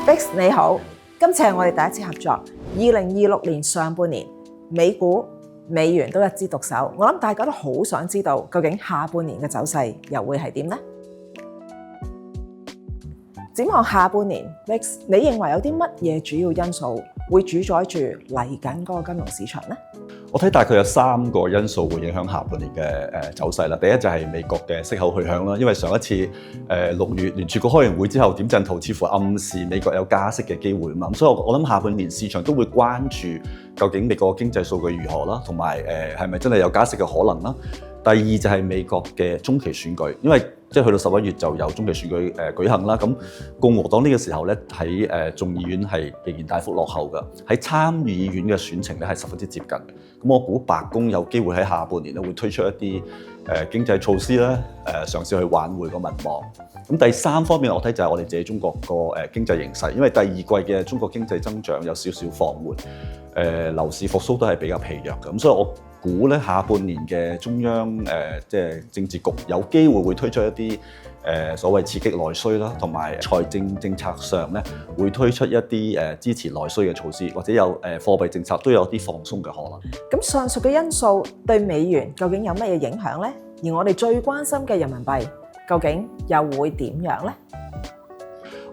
Bix 你好，今次係我哋第一次合作。2026年上半年，美股、美元都一枝獨秀，我諗大家都好想知道究竟下半年嘅走勢又會係點呢？展望下半年 ，Bix 你認為有啲乜嘢主要因素會主宰住嚟緊嗰個金融市場呢？我睇大概有3個因素會影響下半年嘅走勢啦。第一就係美國嘅息口去向啦，因為上一次6月聯儲局開完會之後點陣圖，似乎暗示美國有加息嘅機會嘛。咁所以我諗下半年市場都會關注究竟美國經濟數據如何啦，同埋係咪真係有加息嘅可能啦。第二就係美國嘅中期選舉，因為即係去到11月就有中期選舉舉行啦。咁共和黨呢個時候咧喺眾議院係仍然大幅落後嘅，喺參議院嘅選情咧係十分之接近嘅。咁我估白宮有機會喺下半年咧會推出一啲經濟措施啦，嘗試去挽回個民望。咁第三方面我睇就係我哋自己中國個經濟形勢，因為第二季嘅中國經濟增長有少少放緩，樓市復甦都係比較疲弱嘅。咁所以我估咧下半年嘅中央即係政治局有機會會推出一啲所謂刺激內需啦，同埋財政政策上咧會推出一啲支持內需嘅措施，或者有貨幣政策都有啲放鬆嘅可能。咁上述嘅因素對美元究竟有乜嘢影響呢？而我哋最關心嘅人民幣究竟又會點樣呢？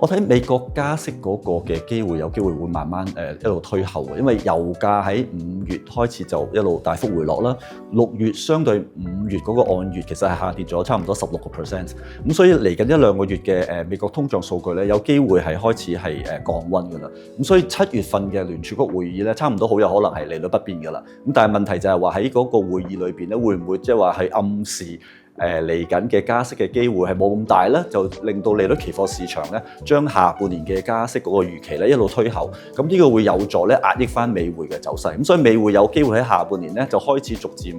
我睇美國加息嗰個嘅機會有機會會慢慢一路推後嘅，因為油價喺5月開始就一路大幅回落啦。6月相對5月嗰個按月其實係下跌咗差唔多16%，咁所以嚟緊1-2個月嘅美國通脹數據咧有機會係開始係降溫㗎啦。咁所以7月份嘅聯儲局會議咧差唔多好有可能係利率不變㗎啦。咁但係問題就係話喺嗰個會議裏邊咧會唔會即係話係暗示嚟緊嘅加息嘅機會係冇咁大咧，就令到利率期貨市場咧將下半年嘅加息嗰個預期咧一路推後，咁呢個會有助咧壓抑翻美匯嘅走勢。咁所以美匯有機會喺下半年咧就開始逐漸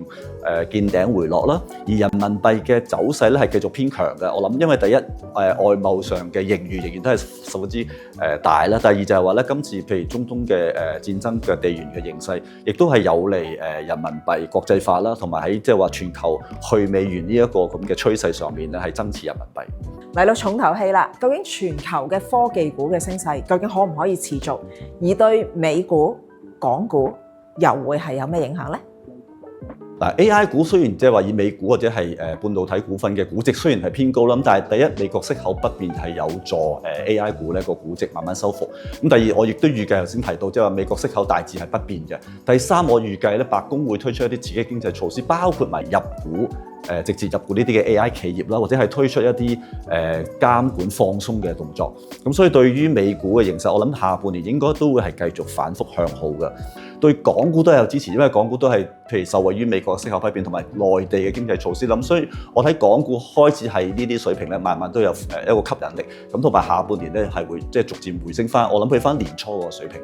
見頂回落啦。而人民幣嘅走勢咧係繼續偏強嘅。我諗因為第一外貿上嘅盈餘仍然都係十分之大啦。第二就係話咧今次譬如中東嘅戰爭嘅地緣嘅形勢，亦都係有利人民幣國際化啦，同埋喺即係話全球去美元呢一個咁嘅趨勢上面咧，係增持人民幣。嚟到重頭戲啦，究竟全球嘅科技股嘅升勢，究竟可唔可以持續？而對美股、港股又會係有咩影響呢？嗱 AI 股雖然即係話以美股或者係半導體股份嘅估值雖然係偏高啦，咁但係第一美國息口不變係有助AI 股咧個估值慢慢收復。咁第二我亦都預計頭先提到即係話美國息口大致係不變嘅。第三我預計咧白宮會推出一啲刺激經濟措施，包括埋入股直接入股呢啲嘅 AI 企業啦，或者係推出一啲監管放鬆嘅動作。咁所以對於美股嘅形勢，我諗下半年應該都會係繼續反覆向好嘅。對港股都有支持，因為港股都係譬如受惠於美國息口不變同埋內地嘅經濟措施。咁所以我睇港股開始係呢啲水平咧，慢慢都有一個吸引力。咁同埋下半年咧係會即係逐漸回升翻，我諗去翻年初個水平。